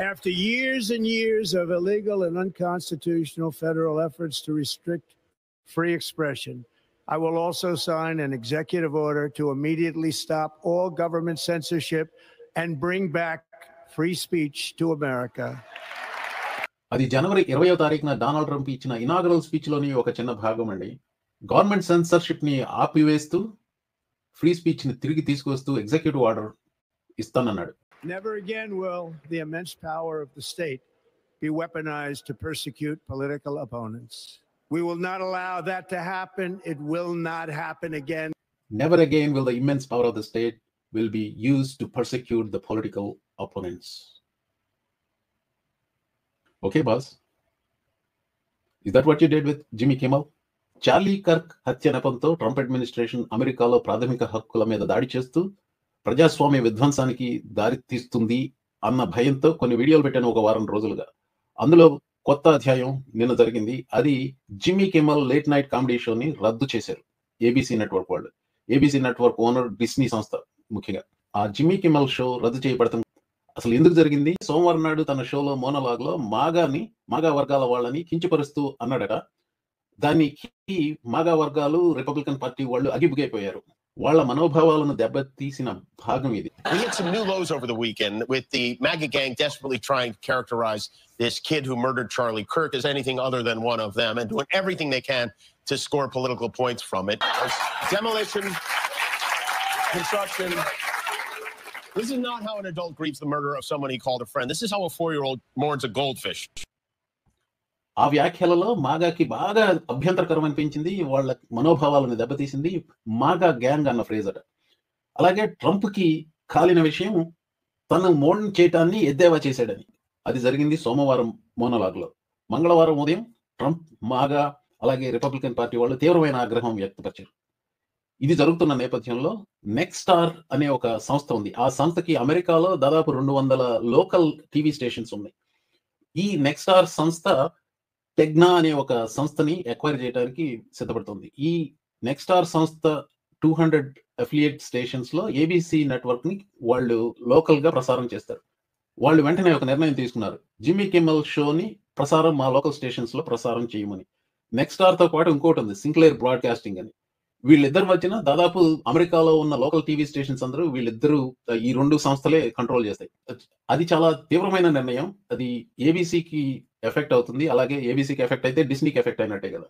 After years and years of illegal and unconstitutional federal efforts to restrict free expression, I will also sign an executive order to immediately stop all government censorship and bring back free speech to America. అది జనవరి 20వ తారీఖున Donald Trump ఇచ్చిన inaugural స్పీచ్లోని ఒక చిన్న భాగం అండి. Government సెన్సర్షిప్ని ఆపివేస్తూ free స్పీచ్ని తిరిగి తీసుకొస్తూ executive order ఇస్తానన్నాడు. Never again will the immense power of the state be weaponized to persecute political opponents. We will not allow that to happen. It will not happen again. Never again will the immense power of the state will be used to persecute the political opponents. Okay, boss. Is that what you did with Jimmy Kimmel? Charlie Kirk హత్య నెపంతో Trump administration అమెరికాలో ప్రాథమిక హక్కుల మీద దాడి చేస్తూ ప్రజాస్వామ్య విధ్వంసానికి దారి తీస్తుంది అన్న భయంతో కొన్ని వీడియోలు పెట్టాను ఒక వారం రోజులుగా. అందులో కొత్త అధ్యాయం నిన్న జరిగింది. అది జిమ్మీ కిమ్మల్ లేట్ నైట్ కామెడీ షోని రద్దు చేశారు ఏబీసీ నెట్వర్క్ వాళ్ళు. ఏబీసీ నెట్వర్క్ ఓనర్ డిస్నీ సంస్థ ముఖ్యంగా. ఆ జిమ్మీ కిమ్మల్ షో రద్దు చేయబడతాం అసలు ఎందుకు జరిగింది? సోమవారం నాడు తన షోలో మోనోలాగ్ లో మాగా వర్గాల వాళ్ళని కించపరుస్తూ అన్నాడట. దానికి మాగా వర్గాలు రిపబ్లికన్ పార్టీ వాళ్ళు అగిబుగైపోయారు. వాళ్ళ మనోభావాలను దెబ్బతీసిన భాగం ఇది. We hit some new lows over the weekend with the MAGA gang desperately trying to characterize this kid who murdered Charlie Kirk as anything other than one of them and doing everything they can to score political points from it. Demolition, construction. This is not how an adult grieves the murder of someone he called a friend. This is how a 4-year-old mourns a goldfish. ఆ వ్యాఖ్యలలో మాగాకి బాగా అభ్యంతరకరం అనిపించింది. వాళ్ళ మనోభావాలను దెబ్బతీసింది మాగా gang అన్న phrase అట. అలాగే Trump కి కాలిన విషయం తను మోన్ చేయటాన్ని ఎద్దేవా చేశాడని. అది జరిగింది సోమవారం మోనోలాగ్ లో. మంగళవారం ఉదయం ట్రంప్ మాగా అలాగే రిపబ్లికన్ పార్టీ వాళ్ళు తీవ్రమైన ఆగ్రహం వ్యక్తపరిచారు. ఇది జరుగుతున్న నేపథ్యంలో నెక్స్టార్ అనే ఒక సంస్థ ఉంది. ఆ సంస్థకి అమెరికాలో దాదాపు 200 లోకల్ టీవీ స్టేషన్స్ ఉన్నాయి. ఈ నెక్స్టార్ సంస్థ టెగ్నా అనే ఒక సంస్థని ఎక్వైర్ చేయడానికి సిద్ధపడుతుంది. ఈ నెక్స్టార్ సంస్థ 200 అఫిలియేట్ స్టేషన్స్ లో ఏబీసీ నెట్వర్క్ ని వాళ్ళు లోకల్ గా ప్రసారం చేస్తారు. వాళ్ళు వెంటనే ఒక నిర్ణయం తీసుకున్నారు, జిమ్మీ కిమ్మల్ షోని ప్రసారం మా లోకల్ స్టేషన్స్ లో ప్రసారం చేయమని. నెక్స్టార్ తో పాటు ఇంకోటి ఉంది సింక్లేర్ బ్రాడ్కాస్టింగ్ అని. వీళ్ళిద్దరి మధ్యన దాదాపు అమెరికాలో ఉన్న లోకల్ టీవీ స్టేషన్స్ అందరూ వీళ్ళిద్దరూ ఈ 2 సంస్థలే కంట్రోల్ చేస్తాయి. అది చాలా తీవ్రమైన నిర్ణయం. అది ఏబీసీకి ఎఫెక్ట్ అవుతుంది. అలాగే ఏబీసీకి ఎఫెక్ట్ అయితే డిస్నీకి ఎఫెక్ట్ అయినట్టే కదా.